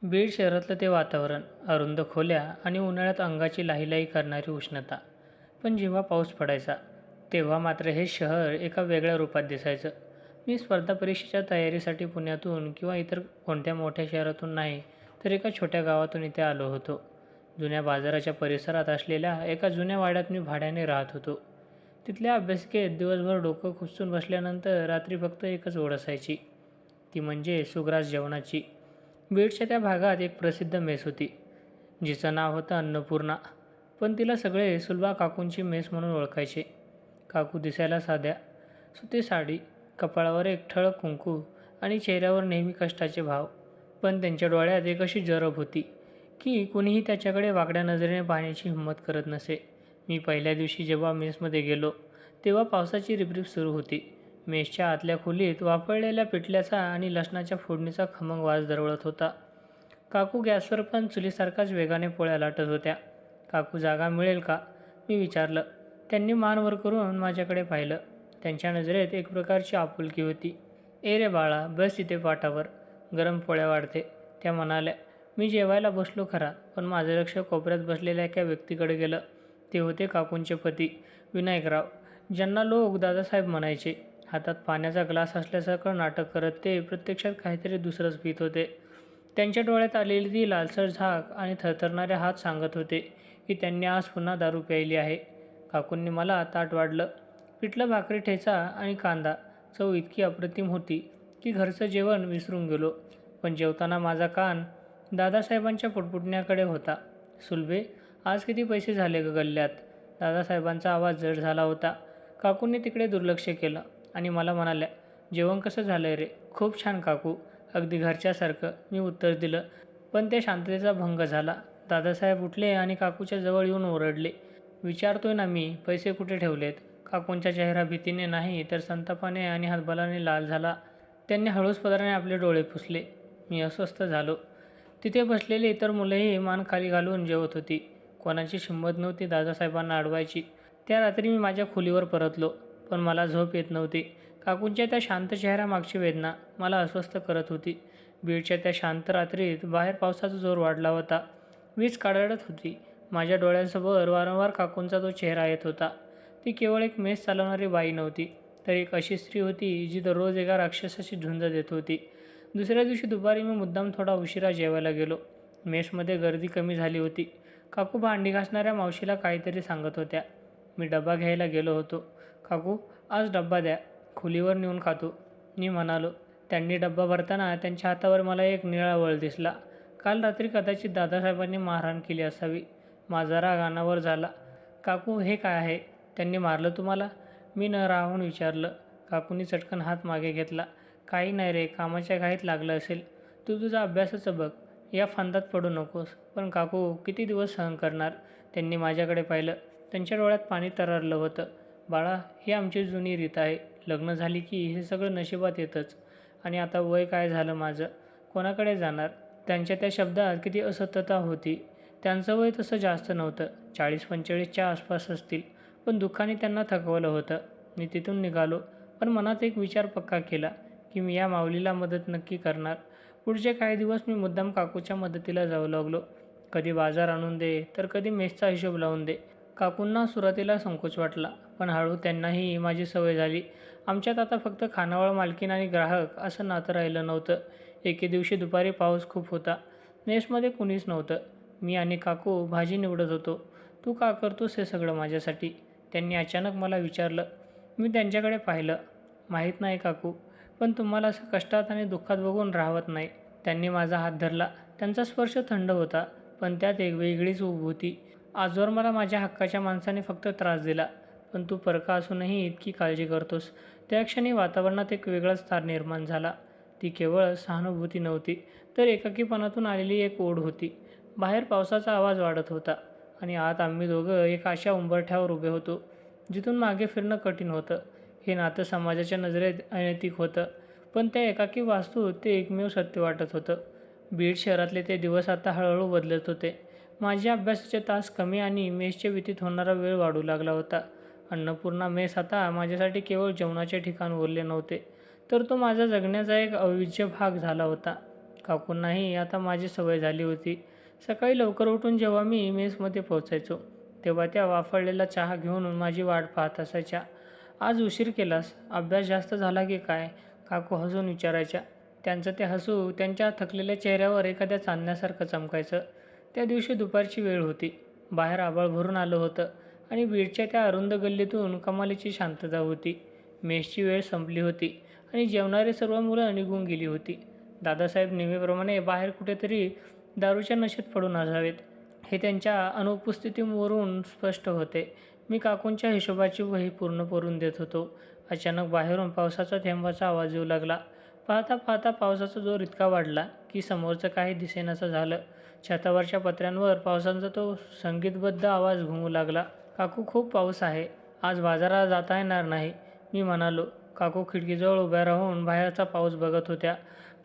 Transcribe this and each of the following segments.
बीड शहरातलं ते वातावरण, अरुंद खोल्या आणि उन्हाळ्यात अंगाची लाहीलाही करणारी उष्णता. पण जेव्हा पाऊस पडायचा, तेव्हा मात्र हे शहर एका वेगळ्या रूपात दिसायचं. मी स्पर्धा परीक्षेच्या तयारीसाठी पुण्यातून किंवा इतर कोणत्या मोठ्या शहरातून नाही, तर एका छोट्या गावातून इथे आलो होतो. जुन्या बाजाराच्या परिसरात असलेल्या एका जुन्या वाड्यात मी भाड्याने राहत होतो. तिथल्या अभ्यासिकेत दिवसभर डोकं खुपसून बसल्यानंतर रात्री फक्त एकच ओढ असायची, ती म्हणजे सुग्रास जेवणाची. बीडच्या त्या भागात एक प्रसिद्ध मेस होती, जिचं नाव होतं अन्नपूर्णा. पण तिला सगळे सुलभा काकूंची मेस म्हणून ओळखायचे. काकू दिसायला साध्या, सुती साडी, कपाळावर एक ठळक कुंकू आणि चेहऱ्यावर नेहमी कष्टाचे भाव. पण त्यांच्या डोळ्यात एक अशी जरब होती की कुणीही त्याच्याकडे वाकड्या नजरेने पाहण्याची हिंमत करत नसे. मी पहिल्या दिवशी जेव्हा मेसमध्ये गेलो, तेव्हा पावसाची रिपरिप सुरू होती. मेसच्या आतल्या खोलीत वाफळलेल्या पिठल्याचा आणि लसणाच्या फोडणीचा खमंग वास दरवळत होता. काकू गॅसवर पण चुलीसारखाच वेगाने पोळ्या लाटत होत्या. काकू, जागा मिळेल का, मी विचारलं. त्यांनी मान वर करून माझ्याकडे पाहिलं. त्यांच्या नजरेत एक प्रकारची आपुलकी होती. ए रे बाळा, बस इथे पाटावर, गरम पोळ्या वाढते, त्या म्हणाल्या. मी जेवायला बसलो खरा, पण माझं लक्ष कोपऱ्यात बसलेल्या एका व्यक्तीकडे गेलं. ते होते काकूंचे पती, विनायकराव, ज्यांना लोक दादासाहेब म्हणायचे. हातात पाण्याचा ग्लास असल्यासारखं नाटक करत ते प्रत्यक्षात काहीतरी दुसरंच पीत होते. त्यांच्या डोळ्यात आलेली ती लालसर झाक आणि थरथरणारे हात सांगत होते की त्यांनी आज पुन्हा दारू प्यायली आहे. काकूंनी मला ताट वाढलं. पिठलं, भाकरी, ठेचा आणि कांदा. चव इतकी अप्रतिम होती की घरचं जेवण विसरून गेलो. पण जेवताना माझा कान दादासाहेबांच्या पुटपुटण्याकडे होता. सुलभे, आज किती पैसे झाले ग गल्ल्यात? दादासाहेबांचा आवाज जड झाला होता. काकूंनी तिकडे दुर्लक्ष केलं आणि मला म्हणाल्या, जेवण कसं झालं रे? खूप छान काकू, अगदी घरच्यासारखं, मी उत्तर दिलं. पण त्या शांततेचा भंग झाला. दादासाहेब उठले आणि काकूच्या जवळ येऊन ओरडले, विचारतोय ना मी, पैसे कुठे ठेवलेत? काकूंचा चेहरा भीतीने नाही तर संतापाने आणि हतबलाने लाल झाला. त्यांनी हळूच पदराने आपले डोळे पुसले. मी अस्वस्थ झालो. तिथे बसलेली इतर मुलंही मान खाली घालून जेवत होती. कोणाचीच हिंमत नव्हती दादासाहेबांना अडवायची. त्या रात्री मी माझ्या खोलीवर परतलो, पण मला झोप येत नव्हती. काकूंच्या त्या शांत चेहऱ्यामागची वेदना मला अस्वस्थ करत होती. बीडच्या त्या शांत रात्रीत बाहेर पावसाचा जोर वाढला होता. वीज कडाडत होती. माझ्या डोळ्यांसमोर वारंवार काकूंचा तो चेहरा येत होता. ती केवळ एक मेस चालवणारी बाई नव्हती, तर एक अशी स्त्री होती जी दररोज एका राक्षसाची झुंज देत होती. दुसऱ्या दिवशी दुपारी मी मुद्दाम थोडा उशिरा जेवायला गेलो. मेसमध्ये गर्दी कमी झाली होती. काकू भांडी घासणाऱ्या मावशीला काहीतरी सांगत होत्या. मी डबा घ्यायला गेलो होतो. काकू, आज डब्बा द्या, खोलीवर नेऊन खातो, मी म्हणालो. त्यांनी डब्बा भरताना त्यांच्या हातावर मला एक निळा वळ दिसला. काल रात्री कदाचित दादासाहेबांनी मारहाण केली असावी. माझा राग अनावर झाला. काकू, हे काय आहे? त्यांनी मारलं तुम्हाला? मी न राहून विचारलं. काकूंनी चटकन हात मागे घेतला. काही नाही रे, कामाच्या घाईत लागलं असेल. तू तुझा अभ्यासाचं बघ, या फंदात पडू नकोस. पण काकू, किती दिवस सहन करणार? त्यांनी माझ्याकडे पाहिलं. त्यांच्या डोळ्यात पाणी तरळलं होतं. बाळा, ही आमची जुनी रीत आहे. लग्न झाली की हे सगळं नशिबात येतंच. आणि आता वय काय झालं माझं, कोणाकडे जाणार? त्यांच्या त्या शब्दात किती असत्यता होती. त्यांचं वय तसं जास्त नव्हतं, 40-45च्या आसपास असतील. पण दुःखाने त्यांना थकवलं होतं. मी तिथून निघालो, पण मनात एक विचार पक्का केला की मी या माऊलीला मदत नक्की करणार. पुढचे काही दिवस मी मुद्दाम काकूच्या मदतीला जाऊ लागलो. कधी बाजार आणून दे, तर कधी मेसचा हिशोब लावून दे. काकूंना सुरुवातीला संकोच वाटला, पण हळू त्यांनाही माझी सवय झाली. आमच्यात आता फक्त खानावळ मालकीण आणि ग्राहक असं नातं राहिलं नव्हतं. एके दिवशी दुपारी पाऊस खूप होता. मेसमध्ये कुणीच नव्हतं. मी आणि काकू भाजी निवडत होतो. तू का करतोस हे सगळं माझ्यासाठी? त्यांनी अचानक मला विचारलं. मी त्यांच्याकडे पाहिलं. माहीत नाही काकू, पण तुम्हाला असं कष्टात आणि दुःखात बघून राहवत नाही. त्यांनी माझा हात धरला. त्यांचा स्पर्श थंड होता, पण त्यात एक वेगळीच ऊब होती. आजवर मला माझ्या हक्काच्या माणसाने फक्त त्रास दिला, पण तू परका असूनही इतकी काळजी करतोस. त्या क्षणी वातावरणात एक वेगळाच तार निर्माण झाला. ती केवळ सहानुभूती नव्हती, तर एकाकीपणातून आलेली एक ओढ होती. बाहेर पावसाचा आवाज वाढत होता आणि आत आम्ही दोघं एका अशा उंबरठ्यावर उभे होतो जिथून मागे फिरणं कठीण होतं. हे नातं समाजाच्या नजरेत अनैतिक होतं, पण त्या एकाकी वास्तूत ते एकमेव सत्य वाटत होतं. बीड शहरातले ते दिवस आता हळूहळू बदलत होते. माझे अभ्यासाचे तास कमी आणि मेसच्या व्यतीत होणारा वेळ वाढू लागला होता. अन्नपूर्णा मेस आता माझ्यासाठी केवळ जेवणाचे ठिकाण उरले नव्हते, तर तो माझा जगण्याचा एक अविभाज्य भाग झाला होता. काकूंनाही आता माझी सवय झाली होती. सकाळी लवकर उठून जेव्हा मी मेसमध्ये पोचायचो, तेव्हा त्या वाफळलेला चहा घेऊन माझी वाट पाहत असायच्या. आज उशीर केलास, अभ्यास जास्त झाला की काय? काकू हसून विचारायच्या. त्यांचं ते हसू त्यांच्या थकलेल्या चेहऱ्यावर एखाद्या चांदण्यासारखं चमकायचं. त्या दिवशी दुपारची वेळ होती. बाहेर आभाळ भरून आलं होतं आणि बीडच्या त्या अरुंद गल्लीतून कमालीची शांतता होती. मेसची वेळ संपली होती आणि जेवणारी सर्व मुलं निघून गेली होती. दादासाहेब नेहमीप्रमाणे बाहेर कुठेतरी दारूच्या नशेत पडून असावेत, हे त्यांच्या अनुपस्थितीवरून स्पष्ट होते. मी काकूंच्या हिशोबाची वही पूर्ण करून देत होतो. अचानक बाहेरून पावसाचा थेंबाचा आवाज येऊ लागला. पाहता पाहता पावसाचा जोर इतका वाढला की समोरचं काही दिसेनासं झालं. छतावरच्या पत्र्यांवर पावसाचा तो संगीतबद्ध आवाज घुमू लागला. काकू, खूप पाऊस आहे, आज बाजारात जाता येणार नाही, मी म्हणालो. काकू खिडकीजवळ उभ्या राहून बाहेरचा पाऊस बघत होत्या.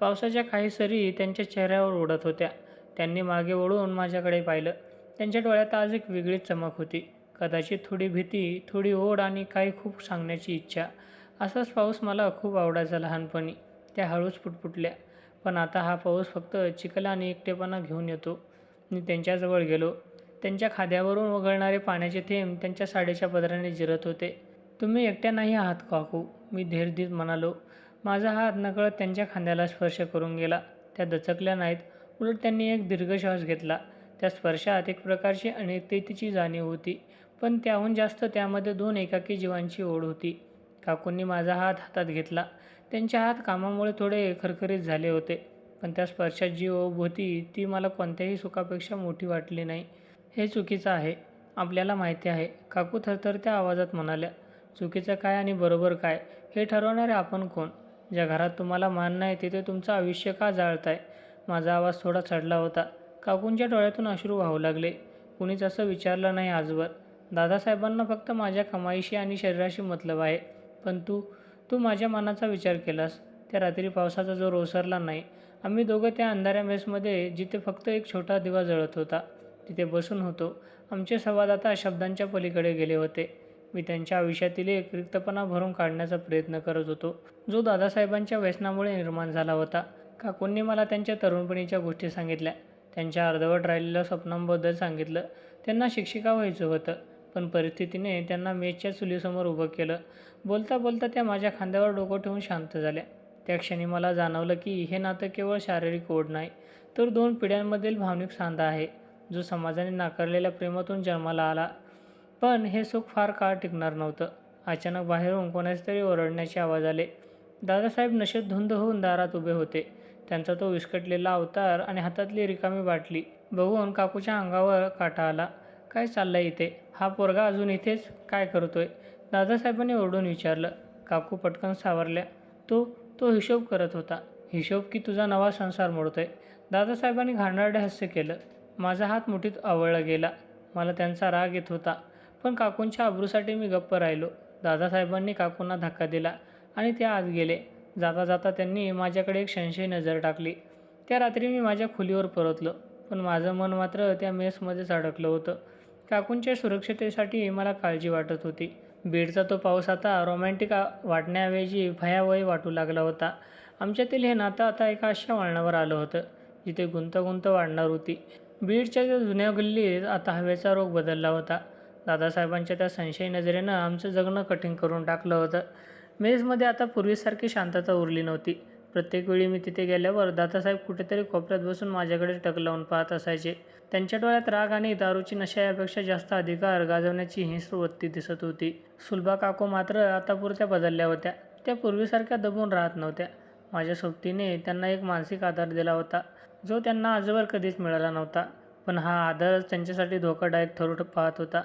पावसाच्या काही सरी त्यांच्या चेहऱ्यावर उडत होत्या. त्यांनी मागे वळून माझ्याकडे पाहिलं. त्यांच्या डोळ्यात आज एक वेगळीच चमक होती. कदाचित थोडी भीती, थोडी ओढ आणि काही खूप सांगण्याची इच्छा. असाच पाऊस मला खूप आवडायचा लहानपणी. त्या हळूच पुटपुटल्या. पण आता हा पाऊस फक्त चिखल आणि एकटेपणा घेऊन येतो. मी त्यांच्याजवळ गेलो. त्यांच्या खांद्यावरून वगळणारे पाण्याचे थेंब त्यांच्या साडीच्या पदराने जिरत होते. तुम्ही एकट्या नाही आहात काकू, मी धीर देत म्हणालो. माझा हात नकळत त्यांच्या खांद्याला स्पर्श करून गेला. त्या दचकल्या नाहीत, उलट त्यांनी एक दीर्घ श्वास घेतला. त्या स्पर्शात एक प्रकारची अनित्यतेची जाणीव होती, पण त्याहून जास्त त्यामध्ये दोन एकाकी जीवांची ओढ होती. काकूंनी माझा हात हातात घेतला. त्यांचे हात कामामुळे थोडे खरखरीत झाले होते, पण त्या स्पर्शात जी ओढ होती ती मला कोणत्याही सुखापेक्षा मोठी वाटली नाही. हे चुकीचं आहे, आपल्याला माहिती आहे, काकू थरथरत्या आवाजात म्हणाल्या. चुकीचं काय आणि बरोबर काय हे ठरवणारे आपण कोण? ज्या घरात तुम्हाला मान नाही तिथे तुमचं आयुष्य का जाळताय? माझा आवाज थोडा चढला होता. काकूंच्या डोळ्यातून अश्रू वाहू लागले. कुणीच असं विचारलं नाही आजवर. दादासाहेबांना फक्त माझ्या कमाईशी आणि शरीराशी मतलब आहे. पण तू माझ्या मनाचा विचार केलास? त्या रात्री पावसाचा जोर ओसरला नाही. आम्ही दोघं त्या अंधाऱ्या मेसमध्ये, जिथे फक्त एक छोटा दिवा जळत होता, तिथे बसून होतो. आमचे संवाद आता शब्दांच्या पलीकडे गेले होते. मी त्यांच्या आयुष्यातील एक रिक्तपणा भरून काढण्याचा प्रयत्न करत होतो, जो दादासाहेबांच्या व्यसनामुळे निर्माण झाला होता. काकूंनी मला त्यांच्या तरुणपणीच्या गोष्टी सांगितल्या. त्यांच्या अर्धवट राहिलेल्या स्वप्नांबद्दल सांगितलं. त्यांना शिक्षिका व्हायचं होतं, पण परिस्थितीने त्यांना मेसच्या चुलीसमोर उभं केलं. बोलता बोलता त्या माझ्या खांद्यावर डोकं ठेवून शांत झाल्या. त्या क्षणी मला जाणवलं की हे नातं केवळ शारीरिक ओढ नाही, तर दोन पिढ्यांमधील भावनिक सांधा आहे, जो समाजाने नाकारलेल्या प्रेमातून जन्माला आला. पण हे सुख फार काळ टिकणार नव्हतं. अचानक बाहेरून कोणाचे तरी ओरडण्याचे आवाज आले. दादासाहेब नशेत धुंद होऊन दारात उभे होते. त्यांचा तो विस्कटलेला अवतार आणि हातातली रिकामी बाटली बघून काकूच्या अंगावर काटा आला. काय चाललंय इथे? हा पोरगा अजून इथेच काय करतोय? दादासाहेबांनी ओरडून विचारलं. काकू पटकन सावरल्या. तो हिशोब करत होता. हिशोब की तुझा नवा संसार मोडतोय? दादासाहेबांनी घाणेरडे हास्य केलं. माझा हात मुठीत आवळला गेला. मला त्यांचा राग येत होता, पण काकूंच्या अब्रूसाठी मी गप्प राहिलो. दादासाहेबांनी काकूंना धक्का दिला आणि ते आत गेले. जाता जाता त्यांनी माझ्याकडे एक संशयी नजर टाकली. त्या रात्री मी माझ्या खोलीवर परतलो, पण माझं मन मात्र त्या मेसमध्येच अडकलं होतं. काकूंच्या सुरक्षिततेसाठी मला काळजी वाटत होती. बीडचा तो पाऊस आता रोमॅन्टिक वाटण्याऐवजी भयावह वाटू लागला होता. आमच्यातील हे नातं आता एका अशा वळणावर आलं होतं, जिथे गुंतागुंत वाढणार होती. बीडच्या त्या जुन्या गल्लीत आता हवेचा रोग बदलला होता. दादासाहेबांच्या त्या संशयी नजरेनं आमचं जगणं कठीण करून टाकलं होतं. मेसमध्ये आता पूर्वीसारखी शांतता उरली नव्हती. प्रत्येक वेळी मी तिथे गेल्यावर दादासाहेब कुठेतरी कोपऱ्यात बसून माझ्याकडे टक लावून पाहत असायचे. त्यांच्या डोळ्यात राग आणि दारूची नशा यापेक्षा जास्त अधिकार गाजवण्याची हिंस्र वृत्ती दिसत होती. सुलभा काकू मात्र आतापुरत्या बदलल्या होत्या. त्या पूर्वीसारख्या दबून राहत नव्हत्या. माझ्या सोबतीने त्यांना एक मानसिक आधार दिला होता, जो त्यांना आजवर कधीच मिळाला नव्हता. पण हा आधारच त्यांच्यासाठी धोकादायक ठरू पाहत होता.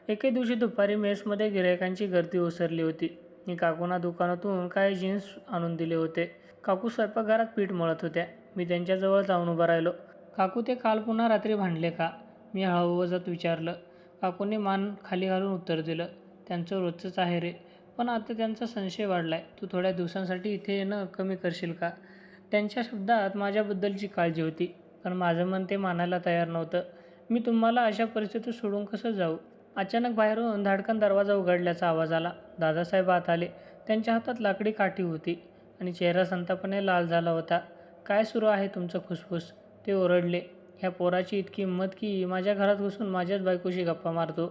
एके दिवशी दुपारी मेसमध्ये गिरायकांची गर्दी ओसरली होती. मी काकूंना दुकानातून काही जीन्स आणून दिले होते. काकू स्वयंपाकघरात पीठ मळत होत्या. मी त्यांच्याजवळ जाऊन उभा राहिलो. काकू, ते काल पुन्हा रात्री भांडले का? मी हळूवजत विचारलं. काकूंनी मान खाली घालून उत्तर दिलं. त्यांचं रोजचंच आहे रे, पण आता त्यांचा संशय वाढलाय. तू थोड्या दिवसांसाठी इथे येणं कमी करशील का? त्यांच्या शब्दात माझ्याबद्दलची काळजी होती, पण माझं मन ते मानायला तयार नव्हतं. मी तुम्हाला अशा परिस्थितीत सोडून कसं जाऊ? अचानक बाहेरून धाडकन दरवाजा उघडल्याचा आवाज आला. दादासाहेब आत आले. त्यांच्या हातात लाकडी काठी होती आणि चेहरा संतापाने लाल झाला होता. काय सुरू आहे तुमचं खुसफुस? ते ओरडले. ह्या पोराची इतकी हिंमत की माझ्या घरात घुसून माझ्याच बायकोशी गप्पा मारतो.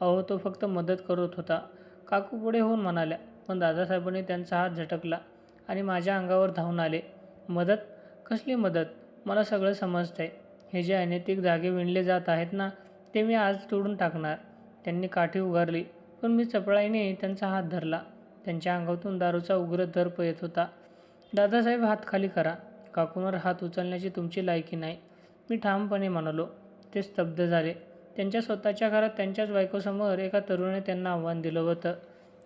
अहो तो फक्त मदत करत होता, काकू पुढे होऊन म्हणाल्या. पण दादासाहेबांनी त्यांचा हात झटकला आणि माझ्या अंगावर धावून आले. मदत? कसली मदत? मला सगळं समजतंय. हे जे अनैतिक धागे विणले जात आहेत ना, ते मी आज तोडून टाकणार. त्यांनी काठी उगारली, पण मी चपळाईने त्यांचा हात धरला. त्यांच्या अंगातून दारूचा उग्र दर्प येत होता. दादासाहेब, हात खाली करा. काकूंवर हात उचलण्याची तुमची लायकी नाही, मी ठामपणे म्हणालो. ते स्तब्ध झाले. त्यांच्या स्वतःच्या घरात त्यांच्याच बायकोसमोर एका तरुणाने त्यांना आव्हान दिलं होतं.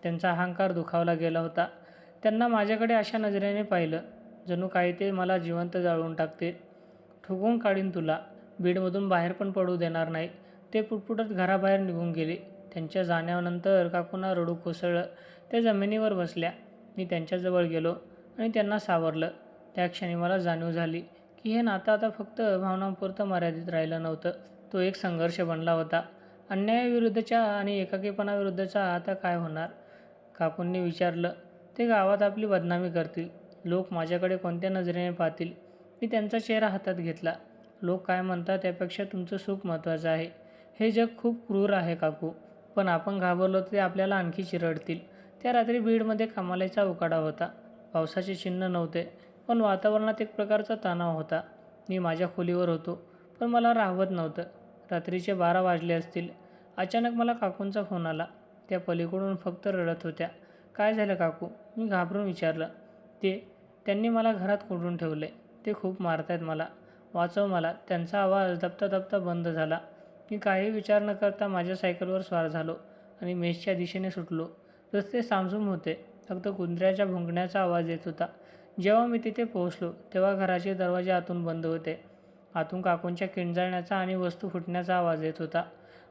त्यांचा अहंकार दुखावला गेला होता. त्यांना माझ्याकडे अशा नजरेने पाहिलं, जणू काही ते मला जिवंत जाळून टाकतील. ठोकून काढीन तुला, बीडमधून बाहेर पण पडू देणार नाही. ते पुटपुटत घराबाहेर निघून गेले. त्यांच्या जाण्यानंतर काकूंना रडू कोसळलं. त्या जमिनीवर बसल्या. मी त्यांच्याजवळ गेलो आणि त्यांना सावरलं. त्या क्षणी मला जाणीव झाली की हे नातं आता फक्त भावनांपुरतं मर्यादित राहिलं नव्हतं. तो एक संघर्ष बनला होता. अन्यायाविरुद्धच्या आणि एकाकीपणाविरुद्धचा. आता काय होणार? काकूंनी विचारलं. ते गावात आपली बदनामी करतील. लोक माझ्याकडे कोणत्या नजरेने पाहतील? मी त्यांचा चेहरा हातात घेतला. लोक काय म्हणतात त्यापेक्षा तुमचं सुख महत्त्वाचं आहे. हे जग खूप क्रूर आहे काकू, पण आपण घाबरलो तर ते आपल्याला आणखी चिरडतील. त्या रात्री बीडमध्ये कमालीचा उकाडा होता. पावसाचे चिन्ह नव्हते, पण वातावरणात एक प्रकारचा तणाव होता. मी माझ्या खोलीवर होतो, पण मला राहवत नव्हतं. रात्रीचे 12 वाजले असतील. अचानक मला काकूंचा फोन आला. त्या पलीकडून फक्त रडत होत्या. काय झालं काकू? मी घाबरून विचारलं. त्यांनी मला घरात कोंडून ठेवले. ते खूप मारतायत मला. वाचव मला. त्यांचा आवाज दबता दबता बंद झाला. मी काही विचार न करता माझ्या सायकलवर स्वार झालो आणि मेसच्या दिशेने सुटलो. रस्ते सामसूम होते. फक्त कुत्र्याच्या भुंकण्याचा आवाज येत होता. जेव्हा मी तिथे पोहोचलो तेव्हा घराचे दरवाजे आतून बंद होते. आतून काकूंच्या किंचाळण्याचा आणि वस्तू फुटण्याचा आवाज येत होता.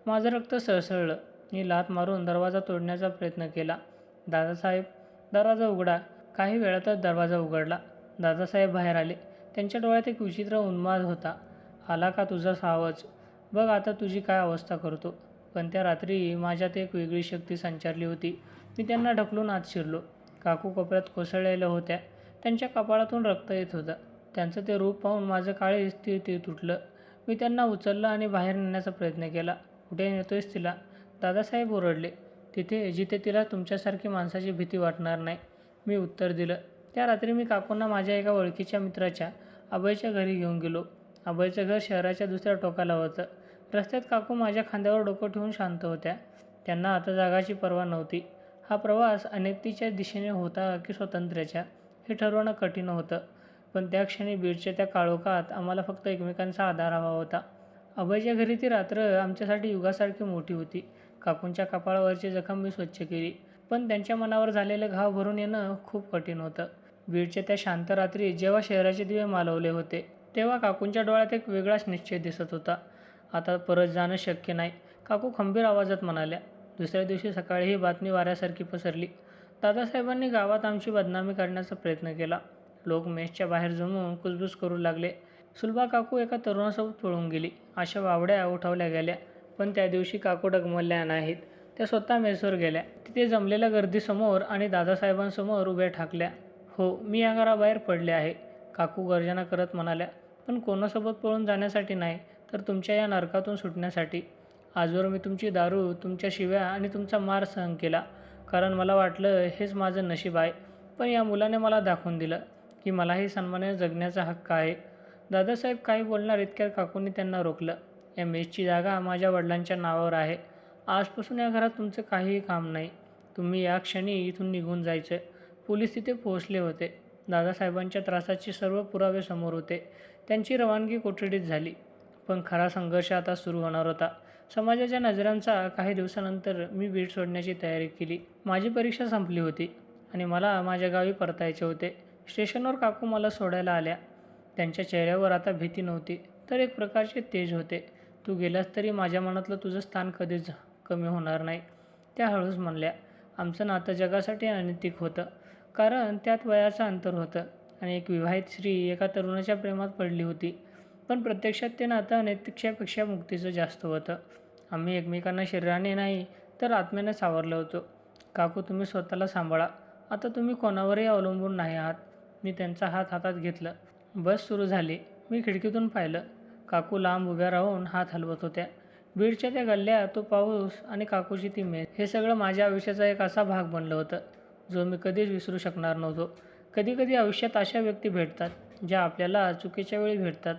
माझं रक्त सळसळलं. मी लाथ मारून दरवाजा तोडण्याचा प्रयत्न केला. दादासाहेब, दरवाजा उघडा. काही वेळातच दरवाजा उघडला. दादासाहेब बाहेर आले. त्यांच्या डोळ्यात एक विचित्र उन्माद होता. आला का तुझा सावज? बघ आता तुझी काय अवस्था करतो. पण त्या रात्री माझ्यात एक वेगळी शक्ती संचारली होती. मी त्यांना ढकलून आत शिरलो. काकू कोपऱ्यात कोसळलेल्या होत्या. त्यांच्या कपाळातून रक्त येत होतं. त्यांचं ते रूप पाहून माझं काळीज ते तुटलं. मी त्यांना उचललं आणि बाहेर नेण्याचा प्रयत्न केला. कुठे नेतोयस तिला? दादासाहेब ओरडले. तिथे जिथे तिला तुमच्यासारखी माणसाची भीती वाटणार नाही, मी उत्तर दिलं. त्या रात्री मी काकूंना माझ्या एका ओळखीच्या मित्राच्या अभयच्या घरी घेऊन गेलो. अभयचं घर शहराच्या दुसऱ्या टोकाला होतं. रस्त्यात काकू माझ्या खांद्यावर डोकं ठेवून शांत होत्या. त्यांना आता जागाची पर्वा नव्हती. हा प्रवास अनैतिकच्या दिशेने होता की स्वातंत्र्याच्या, हे ठरवणं कठीण होतं. पण त्या क्षणी बीडच्या त्या काळोखात आम्हाला फक्त एकमेकांचा आधार हवा होता. अभयच्या घरी ती रात्र आमच्यासाठी युगासारखी मोठी होती. काकूंच्या कपाळावरची जखम मी स्वच्छ केली, पण त्यांच्या मनावर झालेले घाव भरून येणं खूप कठीण होतं. बीडच्या त्या शांत रात्री जेव्हा शहराचे दिवे मालवले होते, तेव्हा काकूंच्या डोळ्यात एक वेगळाच निश्चय दिसत होता. आता परत जाणं शक्य नाही, काकू खंबीर आवाजात म्हणाल्या. दुसऱ्या दिवशी सकाळी ही बातमी वाऱ्यासारखी पसरली. दादासाहेबांनी गावात आमची बदनामी करण्याचा प्रयत्न केला. लोक मेसच्या बाहेर जमून कुजबूज करू लागले. सुलभा काकू एका तरुणासोबत पळून गेली. अशा वावड्या उठवल्या गेल्या. पण त्या दिवशी काकू डगमगल्या नाहीत. त्या स्वतः मेसवर गेल्या. तिथे जमलेल्या गर्दीसमोर आणि दादासाहेबांसमोर उभ्या ठाकल्या. हो, मी या घराबाहेर पडले आहे, काकू गर्जना करत म्हणाल्या. पण कोणासोबत पळून जाण्यासाठी नाही, तर तुमच्या या नरकातून सुटण्यासाठी. आजवर मी तुमची दारू, तुमच्या शिव्या आणि तुमचा मार सहन केला, कारण मला वाटलं हेच माझं नशीब आहे. पण या मुलाने मला दाखवून दिलं की मलाही सन्मानाने जगण्याचा हक्क आहे. दादासाहेब काही बोलणार इतक्यात काकूंनी त्यांना रोखलं. या मेसची जागा माझ्या वडिलांच्या नावावर आहे. आजपासून या घरात तुमचं काहीही काम नाही. तुम्ही या क्षणी इथून निघून जायचं. पोलीस तिथे पोहोचले होते. दादासाहेबांच्या त्रासाचे सर्व पुरावे समोर होते. त्यांची रवानगी कोठडीत झाली. पण खरा संघर्ष आता सुरू होणार होता. समाजाच्या नजरांचा. काही दिवसानंतर मी बीड सोडण्याची तयारी केली. माझी परीक्षा संपली होती आणि मला माझ्या गावी परतायचे होते. स्टेशनवर काकू मला सोडायला आल्या. त्यांच्या चेहऱ्यावर आता भीती नव्हती, तर एक प्रकारचे तेज होते. तू गेलास तरी माझ्या मनातलं तुझं स्थान कधीच कमी होणार नाही, त्या हळूच म्हणल्या. आमचं नातं जगासाठी अनैतिक होतं, कारण त्यात वयाचं अंतर होतं आणि एक विवाहित स्त्री एका तरुणाच्या प्रेमात पडली होती. पण प्रत्यक्षात ते नातं अनैतिकतेपेक्षा मुक्तीचं जास्त होतं. आम्ही एकमेकांना शरीराने नाही, तर आत्म्याने सावरलं होतं. काकू, तुम्ही स्वतःला सांभाळा. आता तुम्ही कोणावरही अवलंबून नाही आहात. मी त्यांचा हात हातात घेतलं. बस सुरू झाली. मी खिडकीतून पाहिलं. काकू लांब उभ्या राहून हात हलवत होत्या. बीडच्या त्या गल्ल्या, तो पाऊस आणि काकूची ती मेस, हे सगळं माझ्या आयुष्याचा एक असा भाग बनलं होतं जो मी कधीच विसरू शकणार नव्हतो. कधीकधी आयुष्यात अशा व्यक्ती भेटतात ज्या आपल्याला चुकीच्या वेळी भेटतात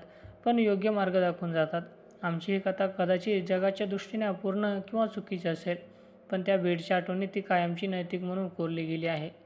पण योग्य मार्ग दाखवून जातात. आमची ही कथा कदाचित जगाच्या दृष्टीने अपूर्ण किंवा चुकीची असेल, पण त्या बीडच्या आठवणीत ती कायमची नैतिक म्हणून कोरली गेली आहे.